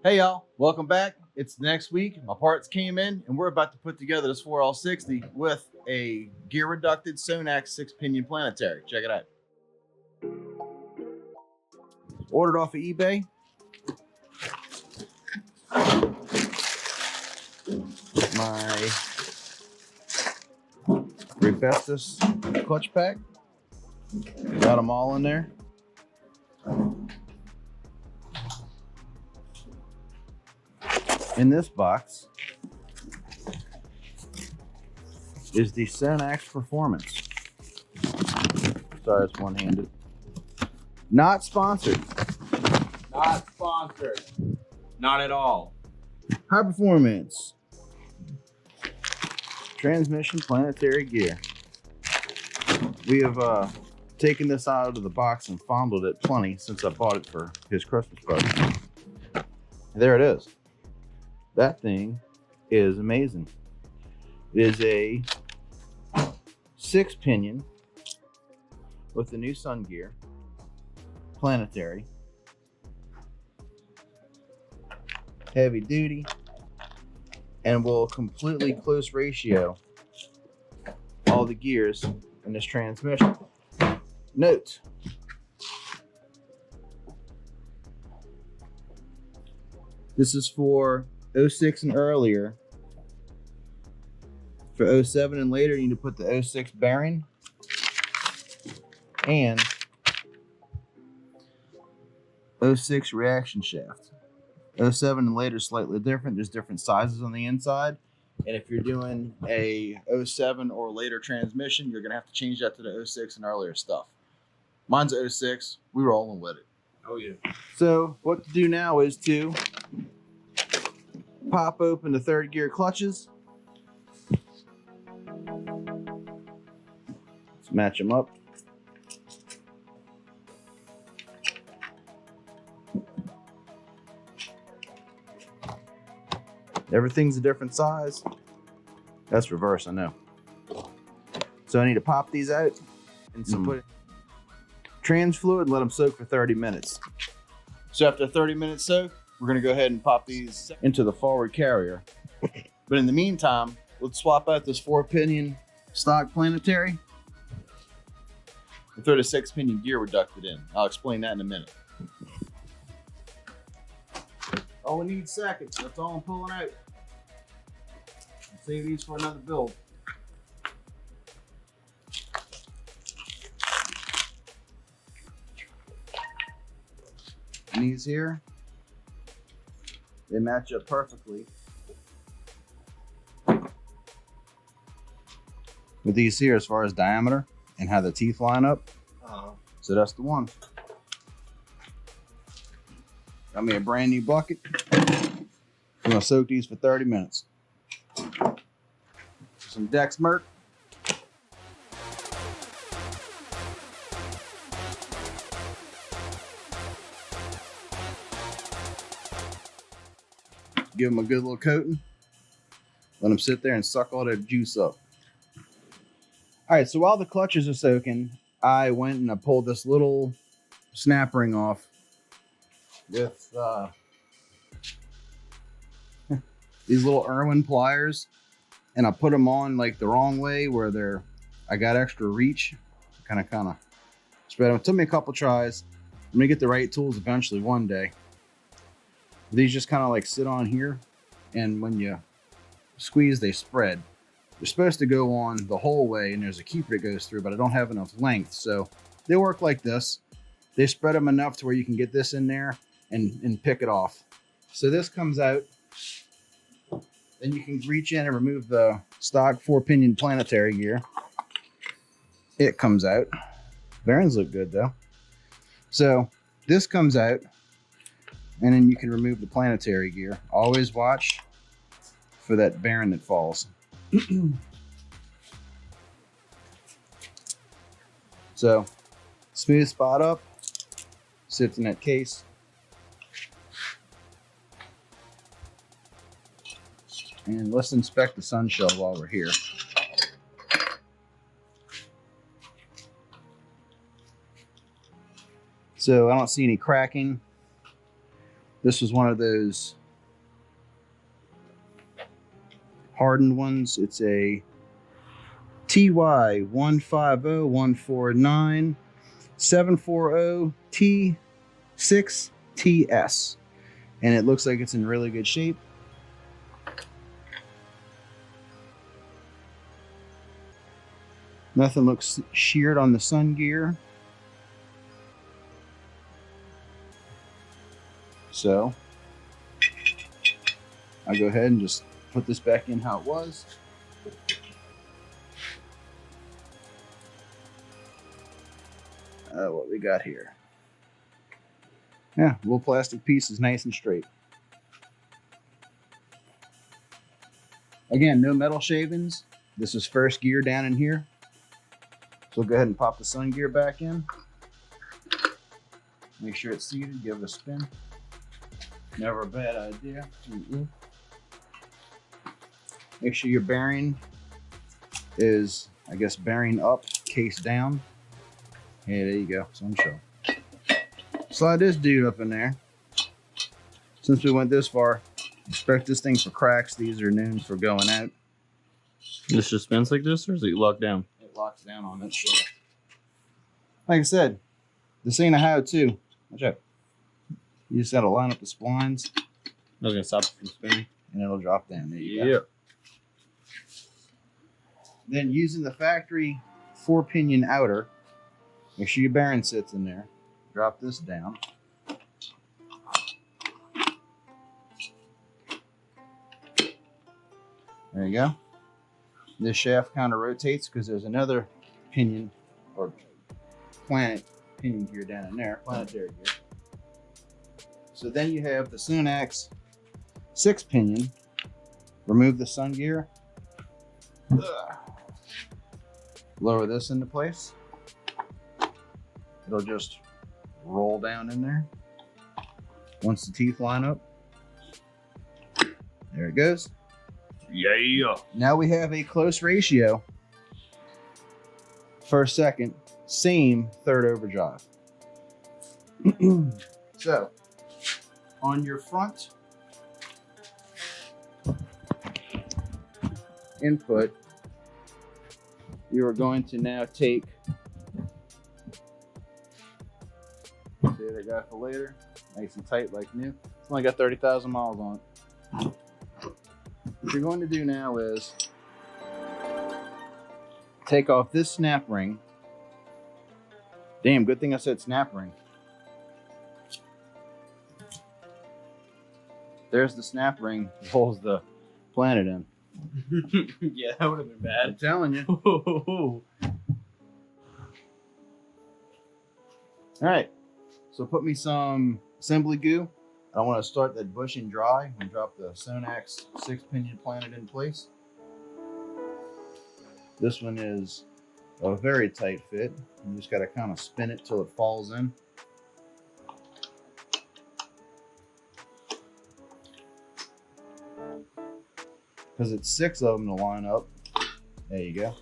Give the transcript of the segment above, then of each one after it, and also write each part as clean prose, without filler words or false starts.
Hey y'all, welcome back. It's next week. My parts came in and we're about to put together this 4L60 with a gear reducted SONNAX 6-pinion planetary. Check it out. Ordered off of eBay. My Rebestus clutch pack. Got them all in there. In this box is the SONNAX Performance. Sorry, it's one-handed. Not sponsored. Not sponsored. Not at all. High performance transmission planetary gear. We have taken this out of the box and fondled it plenty since I bought it for his Christmas present. There it is. That thing is amazing. It is a 6-pinion with the new sun gear, planetary, heavy duty, and will completely close ratio all the gears in this transmission. Note: this is for 06 and earlier. For 07 and later, you need to put the 06 bearing and 06 reaction shaft. 07 and later is slightly different. There's different sizes on the inside. And if you're doing a 07 or later transmission, you're gonna have to change that to the 06 and earlier stuff. Mine's 06, we rolling with it. Oh yeah. So what to do now is to pop open the third gear clutches. Let's match them up. Everything's a different size. That's reverse, I know. So I need to pop these out and put trans fluid and let them soak for 30 minutes. So after a 30-minute soak, we're gonna go ahead and pop these into the forward carrier. But in the meantime, let's swap out this 4-pinion stock planetary and throw the 6-pinion gear reducted in. I'll explain that in a minute. All we need seconds. That's all I'm pulling out. Save these for another build. And these here, they match up perfectly with these here as far as diameter and how the teeth line up. So that's the one. Got me a brand new bucket. I'm gonna soak these for 30 minutes. Some Dex Merc. Give them a good little coating. Let them sit there and suck all that juice up. All right, so while the clutches are soaking, I went and I pulled this little snap ring off with these little Irwin pliers, and I put them on like the wrong way where I got extra reach. Kind of spread them. It took me a couple tries. I'm gonna get the right tools eventually one day. These just kind of like sit on here, and when you squeeze, they spread. They're supposed to go on the whole way, and there's a keeper that goes through, but I don't have enough length, so they work like this. They spread them enough to where you can get this in there and pick it off. So this comes out. Then you can reach in and remove the stock 4-pinion planetary gear. It comes out. Bearings look good though. So this comes out, and then you can remove the planetary gear. Always watch for that bearing that falls. So smooth spot up, sits in that case. And let's inspect the sun shell while we're here. So I don't see any cracking. This was one of those hardened ones. It's a TY150149 740 T6TS, and it looks like it's in really good shape. Nothing looks sheared on the sun gear. So I'll go ahead and just put this back in how it was. What we got here. Yeah, little plastic piece is nice and straight. Again, no metal shavings. This is first gear down in here. So we'll go ahead and pop the sun gear back in. Make sure it's seated, give it a spin. Never a bad idea. Make sure your bearing is, I guess, bearing up, case down. Yeah, there you go. Sun show. Slide this dude up in there. Since we went this far, expect this thing for cracks. These are known for going out. This just spins like this, or is it locked down? It locks down on that shit. Like I said, this ain't a how-to. Watch out. You just gotta line up the splines. I was gonna stop it from spinning. And it'll drop down. There you Yeah. go. Then using the factory 4-pinion outer, make sure your bearing sits in there. Drop this down. There you go. This shaft kind of rotates because there's another pinion or planet pinion gear down in there, planetary gear. So then you have the SONNAX 6-pinion. Remove the sun gear. Lower this into place. It'll just roll down in there. Once the teeth line up, there it goes. Yeah. Now we have a close ratio. First, second, same third overdrive. So, on your front input, you are going to now take, save that guy for later, nice and tight like new. It's only got 30,000 miles on it. What you're going to do now is take off this snap ring. Damn, good thing I said snap ring. There's the snap ring that holds the planet in. Yeah, that would have been I'm bad. telling you. All right, so put me some assembly goo. I want to start that bushing dry and drop the SONNAX 6-pinion planet in place. This one is a very tight fit. You just got to kind of spin it till it falls in. Because it's 6 of them to line up. There you go.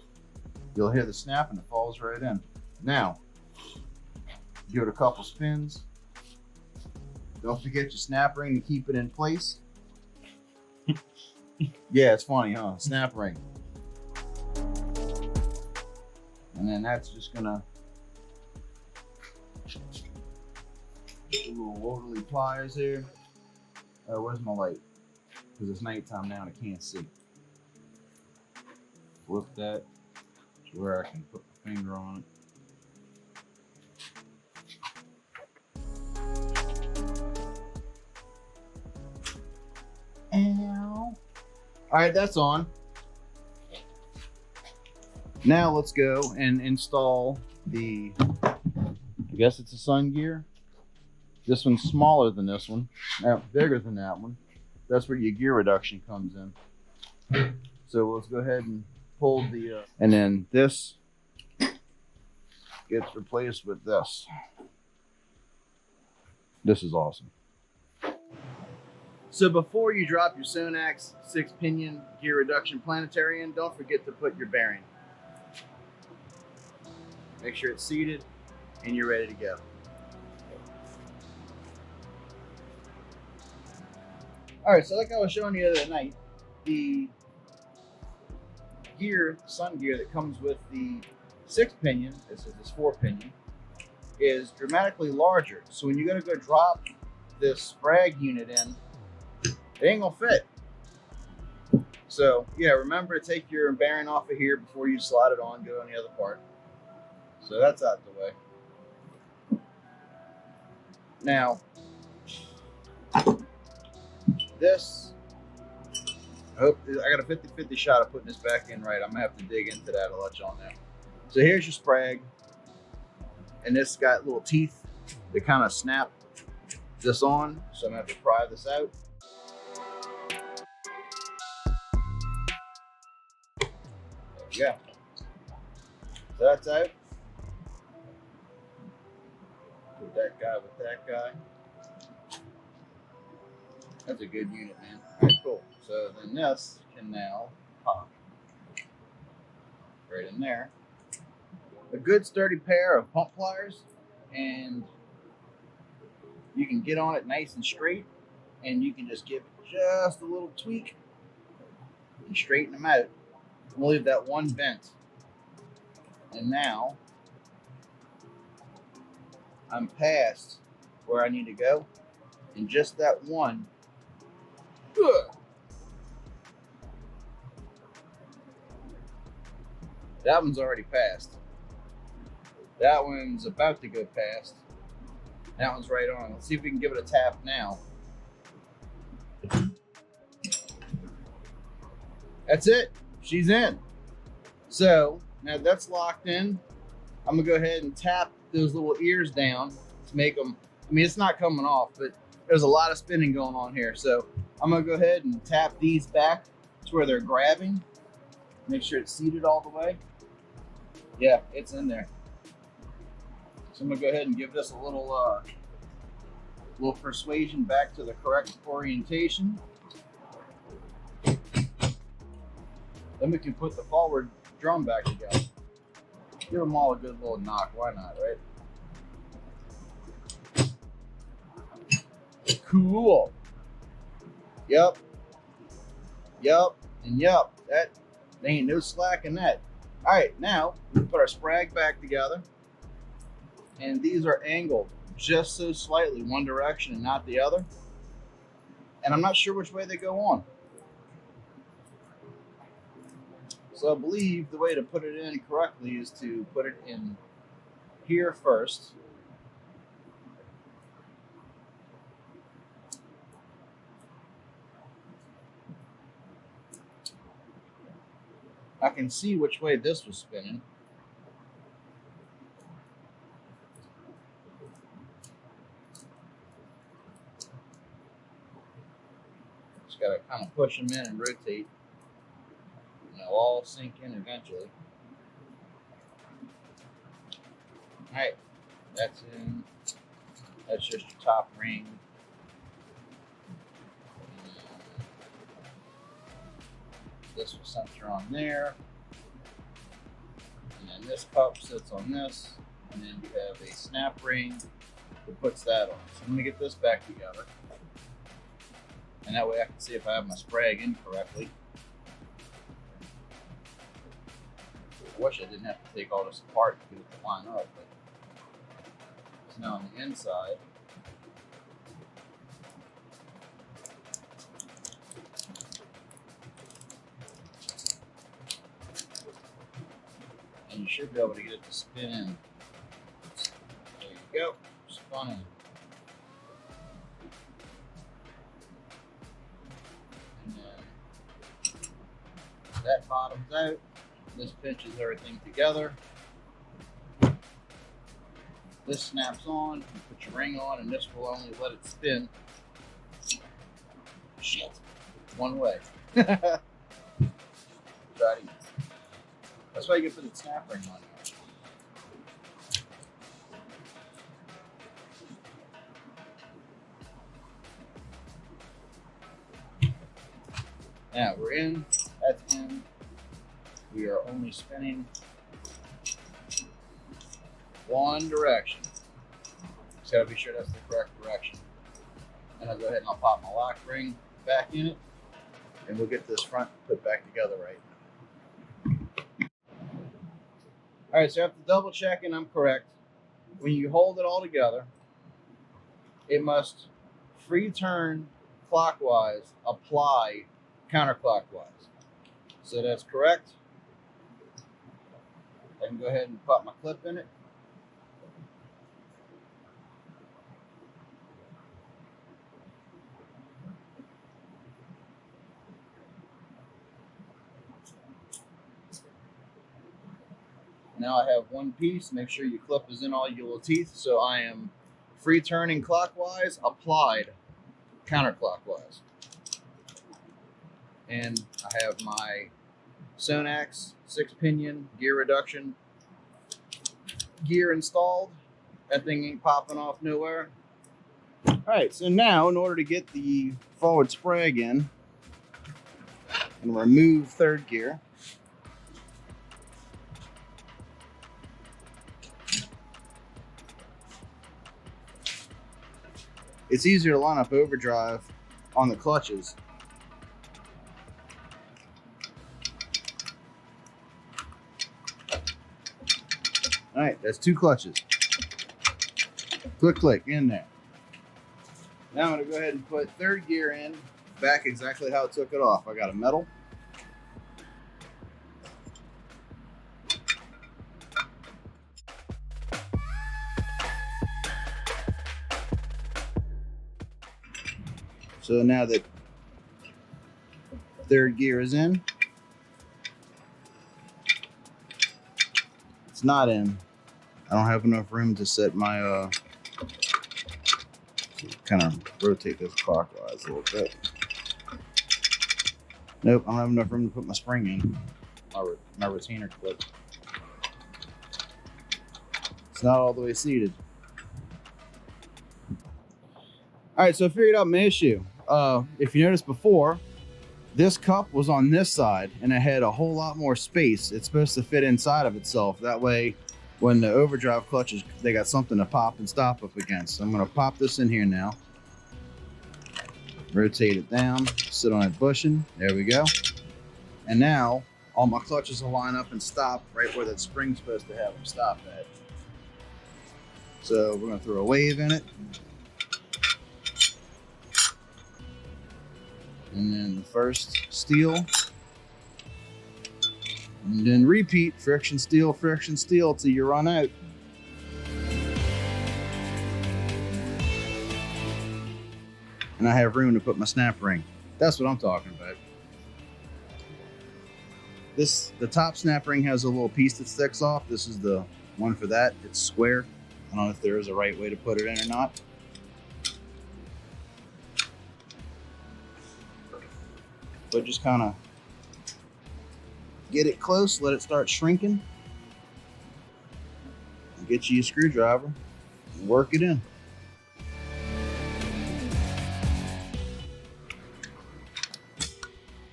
You'll hear the snap and it falls right in. Now, give it a couple spins. Don't forget your snap ring to keep it in place. Yeah, it's funny, huh? Snap ring. And then that's just gonna little rotary pliers here. Where's my light? Because it's nighttime now and I can't see. Flip that to where I can put my finger on it. Ow. All right, that's on. Now let's go and install the, I guess it's a sun gear. This one's smaller than this one, bigger than that one. That's where your gear reduction comes in. So let's go ahead and pull the, and then this gets replaced with this. This is awesome. So before you drop your SONNAX 6-pinion gear reduction planetary in, don't forget to put your bearing. Make sure it's seated and you're ready to go. All right, so like I was showing you the other night, the gear, sun gear that comes with the 6 pinion, this is this 4 pinion, is dramatically larger. So when you gotta go drop this sprag unit in, it ain't gonna fit. So yeah, remember to take your bearing off of here before you slide it on, go on the other part. So that's out the way. Now, this, I hope, I got a 50-50 shot of putting this back in right. I'm gonna have to dig into that. I'll let y'all know. So here's your sprag, and this got little teeth that kind of snap this on. So I'm gonna have to pry this out. There we go. So that's out. Put that guy with that guy. That's a good unit, man. All right, cool. So then this can now pop right in there. A good sturdy pair of pump pliers, and you can get on it nice and straight, and you can just give it just a little tweak and straighten them out. We'll leave that one bent. And now I'm past where I need to go, and just that one. That one's already passed. That one's about to go past. That one's right on. Let's see if we can give it a tap now. That's it. She's in. So now that's locked in. I'm gonna go ahead and tap those little ears down to make them, I mean, it's not coming off, but there's a lot of spinning going on here. So I'm gonna go ahead and tap these back to where they're grabbing. Make sure it's seated all the way. Yeah, it's in there. So I'm gonna go ahead and give this a little persuasion back to the correct orientation. Then we can put the forward drum back together. Give them all a good little knock. Why not, right? Cool. Yep. Yep. And yep. That ain't no slack in that. All right, now we put our sprag back together, and these are angled just so slightly one direction and not the other. And I'm not sure which way they go on. So I believe the way to put it in correctly is to put it in here first. I can see which way this was spinning. Just gotta kind of push them in and rotate. And they'll all sink in eventually. Alright, that's in. That's just your top ring. This will center on there. And then this cup sits on this. And then you have a snap ring that puts that on. So I'm gonna get this back together. And that way I can see if I have my sprag in correctly. I wish I didn't have to take all this apart to get it to line up, but it's now on the inside. And you should be able to get it to spin in. There you go, spun in. And then that bottoms out. This pinches everything together. This snaps on, you put your ring on, and this will only let it spin. Shit. One way. Try it again. That's why you can put the snap ring on. Now we're in, that's in. We are only spinning one direction. Just gotta be sure that's the correct direction. And I'll go ahead and I'll pop my lock ring. back in it, and we'll get this front put back together right. All right, so after double checking I'm correct, when you hold it all together, it must free turn clockwise, apply counterclockwise. So that's correct. I can go ahead and put my clip in it. Now I have one piece. Make sure your clip is in all your little teeth. So I am free turning clockwise, applied counterclockwise. And I have my SONNAX 6-pinion gear reduction gear installed. That thing ain't popping off nowhere. All right, so now in order to get the forward sprag in and remove third gear, it's easier to line up overdrive on the clutches. All right, that's 2 clutches. Click, click, in there. Now I'm gonna go ahead and put third gear in, back exactly how I took it off. I got a metal. So now that third gear is in, it's not in. I don't have enough room to set my, kind of rotate this clockwise a little bit. Nope, I don't have enough room to put my spring in, my retainer clip. It's not all the way seated. All right, so I figured out my issue. If you noticed before, this cup was on this side and it had a whole lot more space. It's supposed to fit inside of itself. That way, when the overdrive clutches, they got something to pop and stop up against. So I'm gonna pop this in here now. Rotate it down, sit on it bushing. There we go. And now all my clutches will line up and stop right where that spring's supposed to have them stop at. So we're gonna throw a wave in it. And then the first steel. And then repeat, friction steel till you run out. And I have room to put my snap ring. That's what I'm talking about. The top snap ring has a little piece that sticks off. This is the one for that. It's square. I don't know if there is a right way to put it in or not. But just kind of get it close, let it start shrinking. And get you a screwdriver and work it in.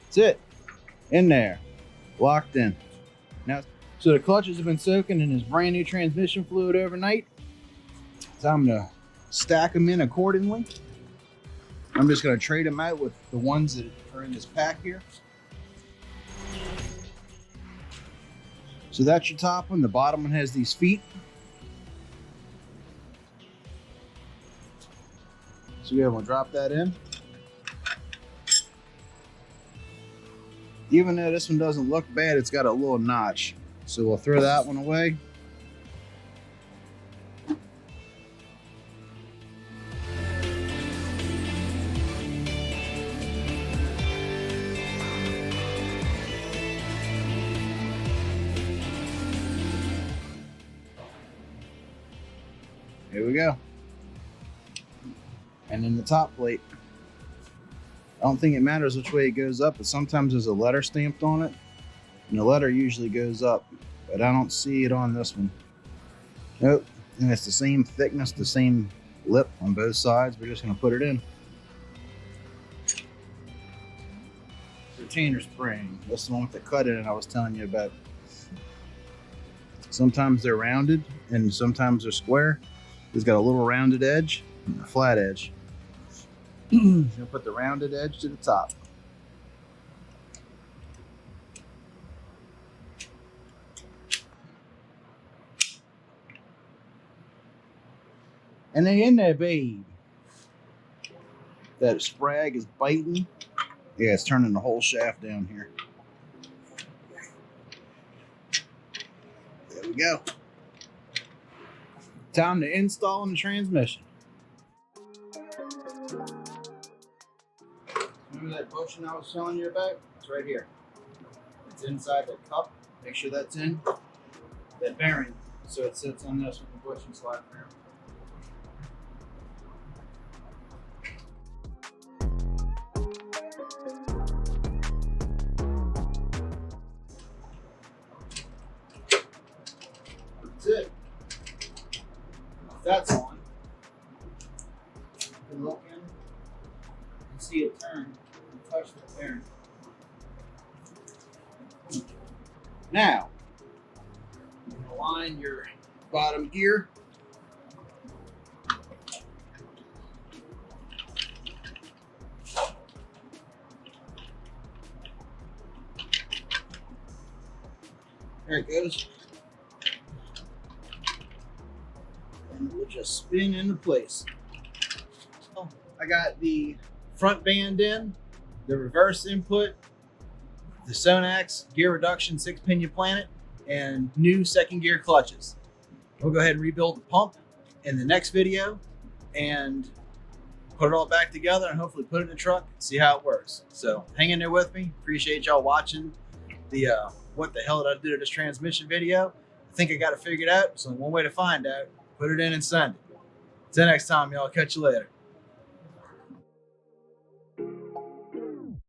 That's it. In there. Locked in. Now, so the clutches have been soaking in this brand new transmission fluid overnight. Time to stack them in accordingly. I'm just going to trade them out with the ones that are in this pack here. So that's your top one. The bottom one has these feet. So we're going to drop that in. Even though this one doesn't look bad, it's got a little notch. So we'll throw that one away. Here we go. And then the top plate. I don't think it matters which way it goes up, but sometimes there's a letter stamped on it. And the letter usually goes up, but I don't see it on this one. Nope. And it's the same thickness, the same lip on both sides. We're just going to put it in. Retainer spring. This is the one with the cut in it I was telling you about. Sometimes they're rounded and sometimes they're square. It's got a little rounded edge and a flat edge. Gonna put the rounded edge to the top. And they in there, babe. That sprag is biting. Yeah, it's turning the whole shaft down here. There we go. Time to install in the transmission. Remember that bushing I was telling you about? It's right here. It's inside the cup. Make sure that's in. That bearing, so it sits on this with the bushing slide around. That's it. If that's on, you can look in and see it turn and touch the bearing. Now, you can align your bottom gear. There it goes. And we'll just spin into place. I got the front band in, the reverse input, the SONNAX gear reduction 6-pinion planet, and new second gear clutches. We'll go ahead and rebuild the pump in the next video and put it all back together and hopefully put it in the truck and see how it works. So hang in there with me. Appreciate y'all watching the what the hell did I do to this transmission video. I think I got it figured out. So one way to find out, put it in and send it. Till next time, y'all. Catch you later.